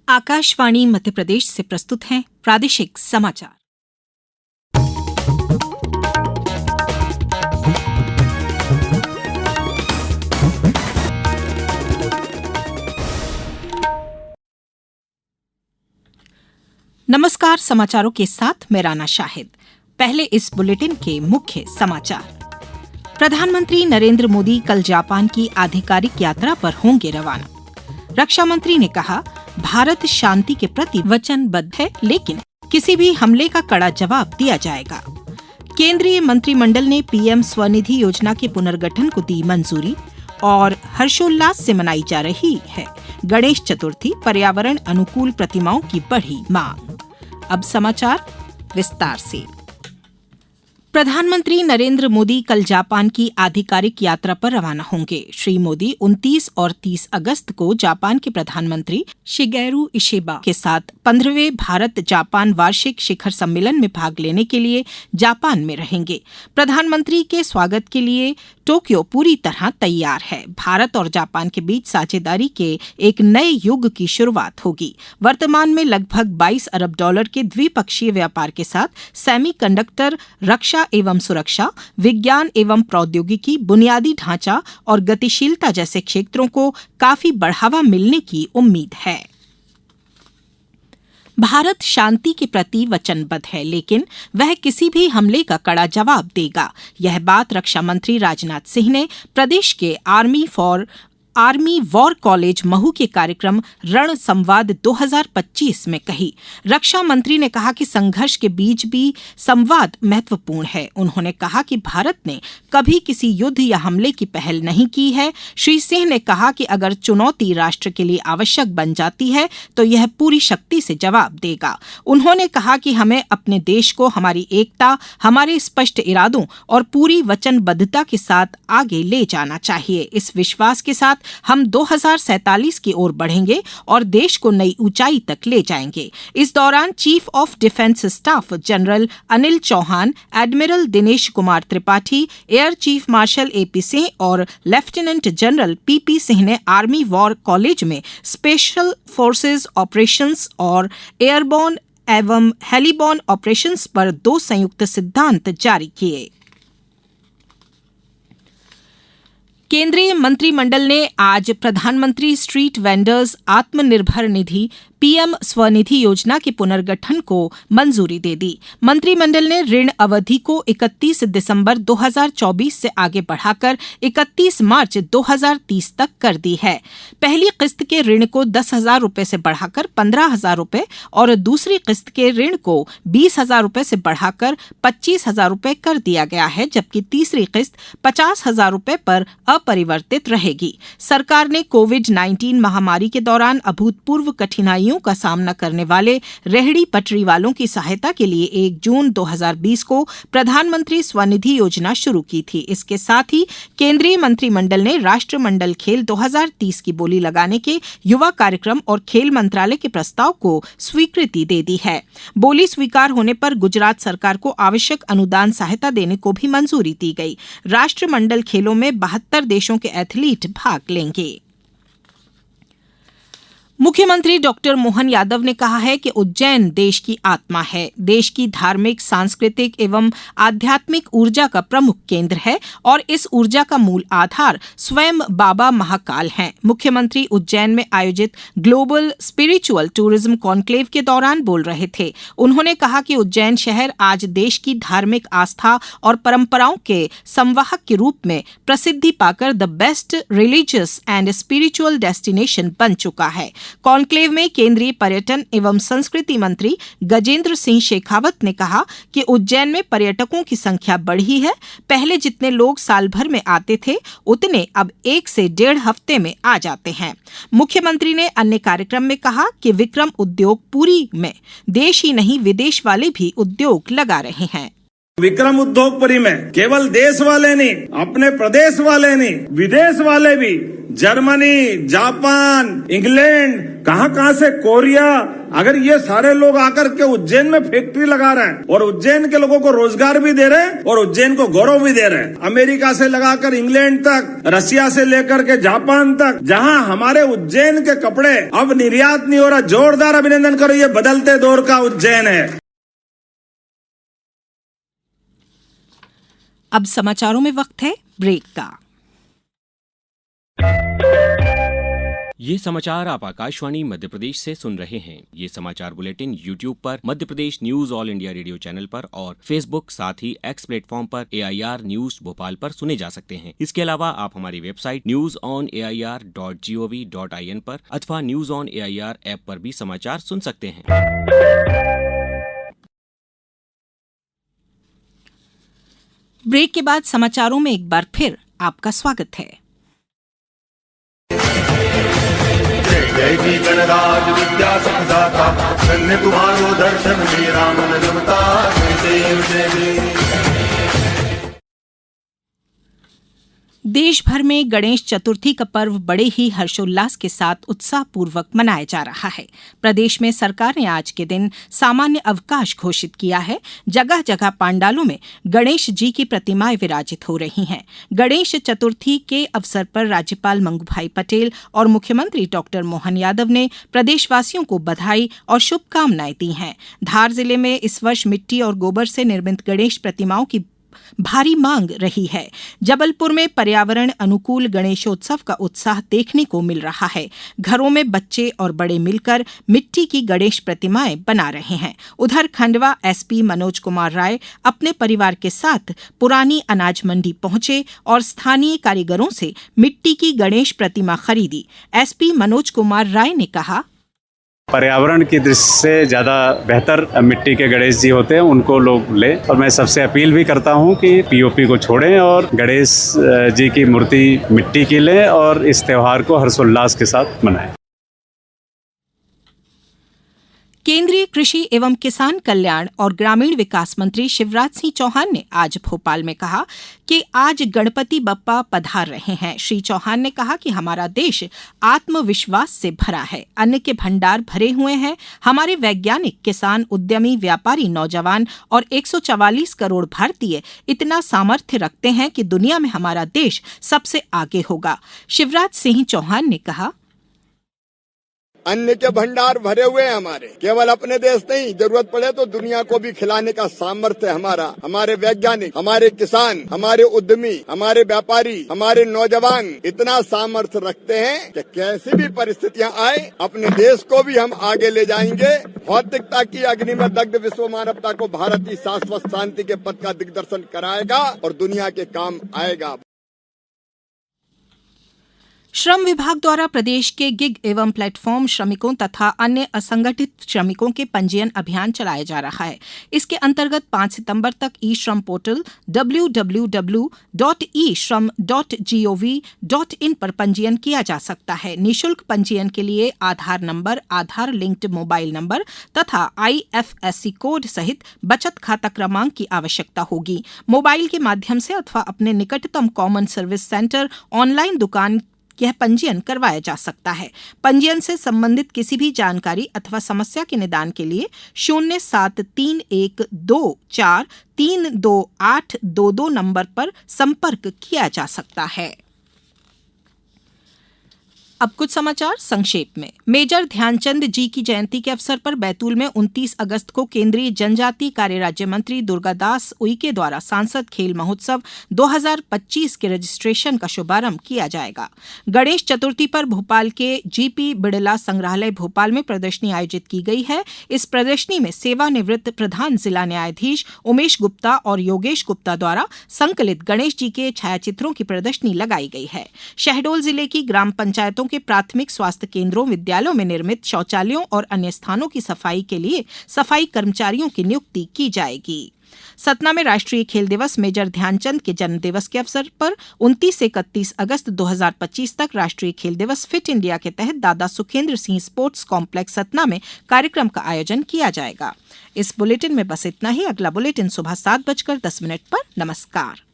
आकाशवाणी मध्य प्रदेश से प्रस्तुत हैं प्रादेशिक समाचार। नमस्कार, समाचारों के साथ मैं राना शाहिद। पहले इस बुलेटिन के मुख्य समाचार। प्रधानमंत्री नरेंद्र मोदी कल जापान की आधिकारिक यात्रा पर होंगे रवाना। रक्षा मंत्री ने कहा, भारत शांति के प्रति वचनबद्ध है, लेकिन किसी भी हमले का कड़ा जवाब दिया जाएगा। केंद्रीय मंत्रिमंडल ने पीएम स्वनिधि योजना के पुनर्गठन को दी मंजूरी और हर्षोल्लास से मनाई जा रही है गणेश चतुर्थी। पर्यावरण अनुकूल प्रतिमाओं की बढ़ी मांग। अब समाचार विस्तार से। प्रधानमंत्री नरेंद्र मोदी कल जापान की आधिकारिक यात्रा पर रवाना होंगे। श्री मोदी 29 और 30 अगस्त को जापान के प्रधानमंत्री शिगेरू इशिबा के साथ 15वें भारत जापान वार्षिक शिखर सम्मेलन में भाग लेने के लिए जापान में रहेंगे। प्रधानमंत्री के स्वागत के लिए टोक्यो पूरी तरह तैयार है। भारत और जापान के बीच साझेदारी के एक नए युग की शुरुआत होगी। वर्तमान में लगभग $22 अरब के द्विपक्षीय व्यापार के साथ सेमीकंडक्टर, रक्षा एवं सुरक्षा, विज्ञान एवं प्रौद्योगिकी, बुनियादी ढांचा और गतिशीलता जैसे क्षेत्रों को काफी बढ़ावा मिलने की उम्मीद है। भारत शांति के प्रति वचनबद्ध है, लेकिन वह किसी भी हमले का कड़ा जवाब देगा। यह बात रक्षा मंत्री राजनाथ सिंह ने प्रदेश के आर्मी वॉर कॉलेज महू के कार्यक्रम रण संवाद 2025 में कही। रक्षा मंत्री ने कहा कि संघर्ष के बीच भी संवाद महत्वपूर्ण है। उन्होंने कहा कि भारत ने कभी किसी युद्ध या हमले की पहल नहीं की है। श्री सिंह ने कहा कि अगर चुनौती राष्ट्र के लिए आवश्यक बन जाती है तो यह पूरी शक्ति से जवाब देगा। उन्होंने कहा कि हमें अपने देश को हमारी एकता, हमारे स्पष्ट इरादों और पूरी वचनबद्धता के साथ आगे ले जाना चाहिए। इस विश्वास के साथ हम 2047 की ओर बढ़ेंगे और देश को नई ऊंचाई तक ले जाएंगे। इस दौरान chief of defence staff general Anil Chauhan, admiral Dinesh Kumar Tripathi, air chief marshal AP Singh और लेफ्टिनेंट जनरल पीपी सिंह ने आर्मी वॉर कॉलेज में स्पेशल फोर्सेज ऑपरेशंस और एयरबोर्न एवं हेलीबोर्न ऑपरेशंस पर 2 संयुक्त सिद्धांत जारी किए। केंद्रीय मंत्रिमंडल ने आज प्रधानमंत्री street vendors Atmanirbhar Nidhi PM Svanidhi योजना के पुनर्गठन को मंजूरी दे दी। मंत्रिमंडल ने ऋण अवधि को 31 दिसंबर 2024 से आगे बढ़ाकर 31 मार्च 2030 तक कर दी है। पहली किस्त के ऋण को 10,000 रुपये से बढ़ाकर 15,000 रुपये और दूसरी किस्त के ऋण को 20,000 रुपये से बढ़ाकर 25,000 रुपये कर दिया गया है, जबकि तीसरी किस्त 50,000 रुपये पर अपरिवर्तित रहेगी। सरकार ने कोविड-19 महामारी के दौरान अभूतपूर्व कठिनाइयों का सामना करने वाले रेहड़ी पटरी वालों की सहायता के लिए 1 जून 2020 को प्रधानमंत्री स्वनिधि योजना शुरू की थी। इसके साथ ही केंद्रीय मंत्रिमंडल ने राष्ट्रमंडल खेल 2030 की बोली लगाने के युवा कार्यक्रम और खेल मंत्रालय के प्रस्ताव को स्वीकृति दे दी है। बोली स्वीकार होने पर गुजरात सरकार को आवश्यक अनुदान सहायता देने को भी मंजूरी दी गई। राष्ट्रमंडल खेलों में 72 देशों के एथलीट भाग लेंगे। मुख्यमंत्री डॉक्टर मोहन यादव ने कहा है कि उज्जैन देश की आत्मा है। देश की धार्मिक, सांस्कृतिक एवं आध्यात्मिक ऊर्जा का प्रमुख केंद्र है और इस ऊर्जा का मूल आधार स्वयं बाबा महाकाल हैं। मुख्यमंत्री उज्जैन में आयोजित ग्लोबल स्पिरिचुअल टूरिज्म कॉन्क्लेव के दौरान बोल रहे थे। उन्होंने कहा कि उज्जैन शहर आज देश की धार्मिक आस्था और परंपराओं के संवाहक के रूप में प्रसिद्धि पाकर the best religious and spiritual destination बन चुका है। कॉन्क्लेव में केंद्रीय पर्यटन एवं संस्कृति मंत्री गजेंद्र सिंह शेखावत ने कहा कि उज्जैन में पर्यटकों की संख्या बढ़ी है। पहले जितने लोग साल भर में आते थे, उतने अब 1 से 1.5 हफ्ते में आ जाते हैं। मुख्यमंत्री ने अन्य कार्यक्रम में कहा कि विक्रम उद्योग पुरी में देश ही नहीं विदेश वाले भी उद्योग लगा रहे हैं। विक्रम उद्योगपुरी में केवल देश वाले नहीं, अपने प्रदेश वाले नहीं, विदेश वाले भी, जर्मनी, जापान, इंग्लैंड, कहां से कोरिया, अगर ये सारे लोग आकर के उज्जैन में फैक्ट्री लगा रहे हैं और उज्जैन के लोगों को रोजगार भी दे रहे हैं और उज्जैन को गौरव भी दे रहे हैं। अमेरिका से लगाकर इंग्लैंड तक, रशिया से लेकर के जापान तक, जहां हमारे उज्जैन के कपड़े अब निर्यात नहीं हो रहा, जोरदार अभिनंदन करो, ये बदलते दौर का उज्जैन है। अब समाचारों में वक्त है ब्रेक का। ये समाचार आप आकाशवाणी मध्य प्रदेश से सुन रहे हैं। ये समाचार बुलेटिन YouTube पर, Madhya Pradesh news All India Radio channel पर और फेसबुक साथ ही एक्स प्लेटफॉर्म पर AIR न्यूज भोपाल पर सुने जा सकते हैं। इसके अलावा आप हमारी वेबसाइट newsonair.gov.in पर अथवा न्यूज ऑन AIR ऐप पर भी समाचार सुन सकते हैं। ब्रेक के बाद समाचारों में एक बार फिर आपका स्वागत है। जय जी गणराज विद्या सुखदाता, धन्य तुम्हारो दर्शन मेरा मन रमता, जय देव जय देव। देश भर में गणेश चतुर्थी का पर्व बड़े ही हर्षोल्लास के साथ उत्साहपूर्वक मनाया जा रहा है। प्रदेश में सरकार ने आज के दिन सामान्य अवकाश घोषित किया है। जगह जगह पंडालों में गणेश जी की प्रतिमाएं विराजित हो रही हैं। गणेश चतुर्थी के अवसर पर राज्यपाल मंगूभाई पटेल और मुख्यमंत्री डॉक्टर मोहन यादव ने प्रदेशवासियों को बधाई और शुभकामनाएं दी हैं। धार जिले में इस वर्ष मिट्टी और गोबर से निर्मित गणेश प्रतिमाओं की भारी मांग रही है। जबलपुर में पर्यावरण अनुकूल गणेशोत्सव का उत्साह देखने को मिल रहा है। घरों में बच्चे और बड़े मिलकर मिट्टी की गणेश प्रतिमाएं बना रहे हैं। उधर खंडवा SP मनोज कुमार राय अपने परिवार के साथ पुरानी अनाज मंडी पहुंचे और स्थानीय कारीगरों से मिट्टी की गणेश प्रतिमा खरीदी। SP मनोज कुमार राय ने कहा, पर्यावरण की दृष्टि से ज़्यादा बेहतर मिट्टी के गणेश जी होते हैं, उनको लोग लें। और मैं सबसे अपील भी करता हूं कि POP को छोड़ें और गणेश जी की मूर्ति मिट्टी की लें और इस त्यौहार को हर्षोल्लास के साथ मनाएं। केंद्रीय कृषि एवं किसान कल्याण और ग्रामीण विकास मंत्री शिवराज सिंह चौहान ने आज भोपाल में कहा कि आज गणपति बप्पा पधार रहे हैं। श्री चौहान ने कहा कि हमारा देश आत्मविश्वास से भरा है, अन्न के भंडार भरे हुए हैं। हमारे वैज्ञानिक, किसान, उद्यमी, व्यापारी, नौजवान और 144 करोड़ भारतीय इतना सामर्थ्य रखते हैं कि दुनिया में हमारा देश सबसे आगे होगा। शिवराज सिंह चौहान ने कहा, अन्न के भंडार भरे हुए हैं हमारे, केवल अपने देश नहीं, जरूरत पड़े तो दुनिया को भी खिलाने का सामर्थ्य हमारा। हमारे वैज्ञानिक, हमारे किसान, हमारे उद्यमी, हमारे व्यापारी, हमारे नौजवान इतना सामर्थ्य रखते हैं कि कैसी भी परिस्थितियां आए अपने देश को भी हम आगे ले जाएंगे। भौतिकता की अग्नि में दग्ध विश्व मानवता को भारत की शाश्वत शांति के पथ का दिग्दर्शन कराएगा और दुनिया के काम आएगा। श्रम विभाग द्वारा प्रदेश के गिग एवं प्लेटफॉर्म श्रमिकों तथा अन्य असंगठित श्रमिकों के पंजीयन अभियान चलाया जा रहा है। इसके अंतर्गत 5 सितंबर तक ई-श्रम पोर्टल www.eshram.gov.in पर पंजीयन किया जा सकता है। निःशुल्क पंजीयन के लिए आधार नंबर, आधार लिंक्ड मोबाइल नंबर तथा IFSC कोड सहित बचत खाता क्रमांक की आवश्यकता होगी। मोबाइल के माध्यम से अथवा अपने निकटतम कॉमन सर्विस सेंटर ऑनलाइन दुकान यह पंजीयन करवाया जा सकता है। पंजीयन से संबंधित किसी भी जानकारी अथवा समस्या के निदान के लिए 073124328222 नंबर पर संपर्क किया जा सकता है। अब कुछ समाचार संक्षेप में। मेजर ध्यानचंद जी की जयंती के अवसर पर बैतूल में 29 अगस्त को केंद्रीय जनजातीय कार्य राज्य मंत्री दुर्गादास उइके द्वारा सांसद खेल महोत्सव 2025 के रजिस्ट्रेशन का शुभारंभ किया जाएगा। गणेश चतुर्थी पर भोपाल के GP बिड़ला संग्रहालय भोपाल में प्रदर्शनी आयोजित की गई है। इस प्रदर्शनी में सेवानिवृत्त प्रधान जिला न्यायाधीश उमेश गुप्ता और योगेश गुप्ता द्वारा संकलित गणेश जी के छायाचित्रों की प्रदर्शनी लगाई गई है। शहडोल जिले की ग्राम पंचायतों के प्राथमिक स्वास्थ्य केंद्रों, विद्यालयों में निर्मित शौचालयों और अन्य स्थानों की सफाई के लिए सफाई कर्मचारियों की नियुक्ति की जाएगी। सतना में राष्ट्रीय खेल दिवस मेजर ध्यानचंद के जन्म दिवस के अवसर पर 29 से 31 अगस्त 2025 तक राष्ट्रीय खेल दिवस फिट इंडिया के तहत दादा सुखेंद्र सिंह स्पोर्ट्स कॉम्प्लेक्स सतना में कार्यक्रम का आयोजन किया जाएगा। इस बुलेटिन में बस इतना ही। अगला बुलेटिन सुबह 7:10 पर। नमस्कार।